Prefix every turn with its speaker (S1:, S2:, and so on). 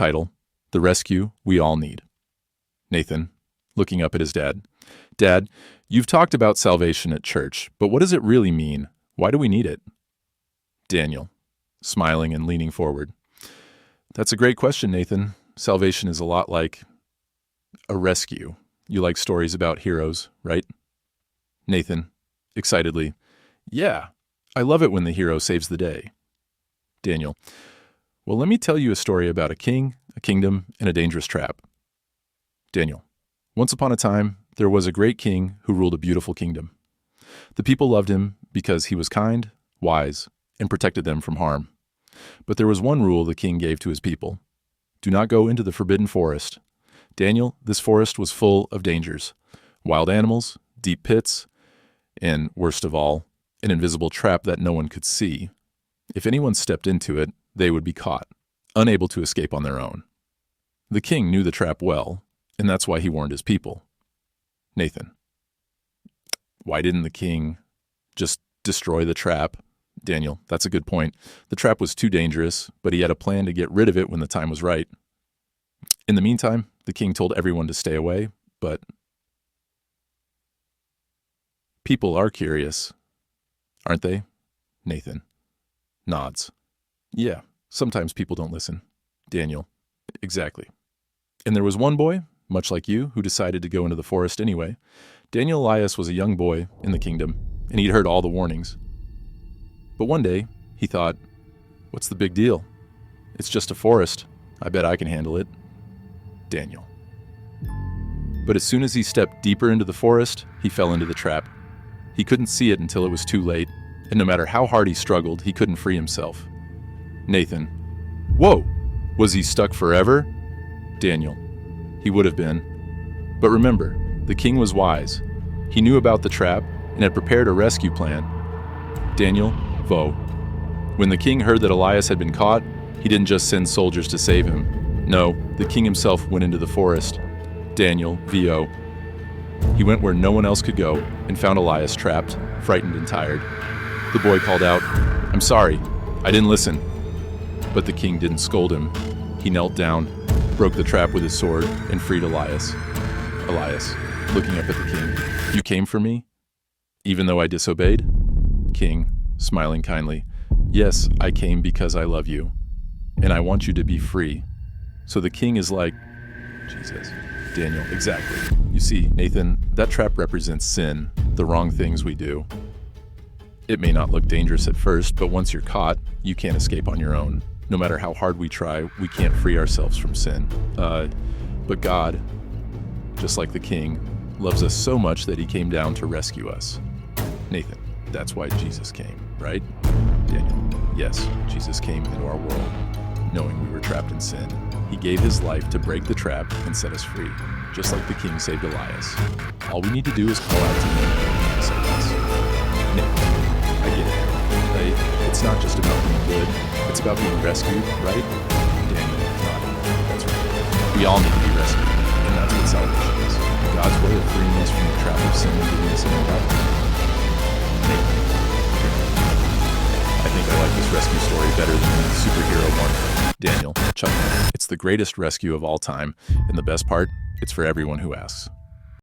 S1: Title: The Rescue We All Need. Nathan, looking up at his dad. Dad, you've talked about salvation at church, but what does it really mean? Why do we need it? Daniel, smiling and leaning forward. That's a great question, Nathan. Salvation is a lot like a rescue. You like stories about heroes, right? Nathan, excitedly. Yeah, I love it when the hero saves the day. Daniel, well, let me tell you a story about a king, a kingdom, and a dangerous trap. Daniel, once upon a time, there was a great king who ruled a beautiful kingdom. The people loved him because he was kind, wise, and protected them from harm. But there was one rule the king gave to his people. Do not go into the forbidden forest. Daniel, this forest was full of dangers. Wild animals, deep pits, and, worst of all, an invisible trap that no one could see. If anyone stepped into it, they would be caught, unable to escape on their own. The king knew the trap well, and that's why he warned his people. Nathan, why didn't the king just destroy the trap? Daniel, that's a good point. The trap was too dangerous, but he had a plan to get rid of it when the time was right. In the meantime, the king told everyone to stay away, but people are curious, aren't they? Nathan nods. Yeah, sometimes people don't listen. Daniel, exactly. And there was one boy, much like you, who decided to go into the forest anyway. Daniel Elias was a young boy in the kingdom, and he'd heard all the warnings. But one day, he thought, what's the big deal? It's just a forest. I bet I can handle it. Daniel. But as soon as he stepped deeper into the forest, he fell into the trap. He couldn't see it until it was too late, and no matter how hard he struggled, he couldn't free himself. Nathan. Whoa! Was he stuck forever? Daniel. He would have been. But remember, the king was wise. He knew about the trap and had prepared a rescue plan. Daniel. Vo. When the king heard that Elias had been caught, he didn't just send soldiers to save him. No, the king himself went into the forest. Daniel. V.O. He went where no one else could go and found Elias trapped, frightened and tired. The boy called out, I'm sorry, I didn't listen. But the king didn't scold him. He knelt down, broke the trap with his sword, and freed Elias. Elias, looking up at the king, you came for me? Even though I disobeyed? King, smiling kindly, yes, I came because I love you, and I want you to be free. So the king is like, Jesus. Daniel, exactly. You see, Nathan, that trap represents sin, the wrong things we do. It may not look dangerous at first, but once you're caught, you can't escape on your own. No matter how hard we try, we can't free ourselves from sin. But God, just like the king, loves us so much that he came down to rescue us. Nathan, that's why Jesus came, right? Daniel, yes, Jesus came into our world, knowing we were trapped in sin. He gave his life to break the trap and set us free, just like the king saved Elias. All we need to do is call out to him and he saved us. Nathan, I get it. It's not just about being good, it's about being rescued, right? Daniel nodded. That's right. We all need to be rescued, and that's what salvation is. God's way of freeing us from the trap of sin and giving us a new life. Nathan, I think I like this rescue story better than the superhero one. Daniel, chuckling. It's the greatest rescue of all time, and the best part, it's for everyone who asks.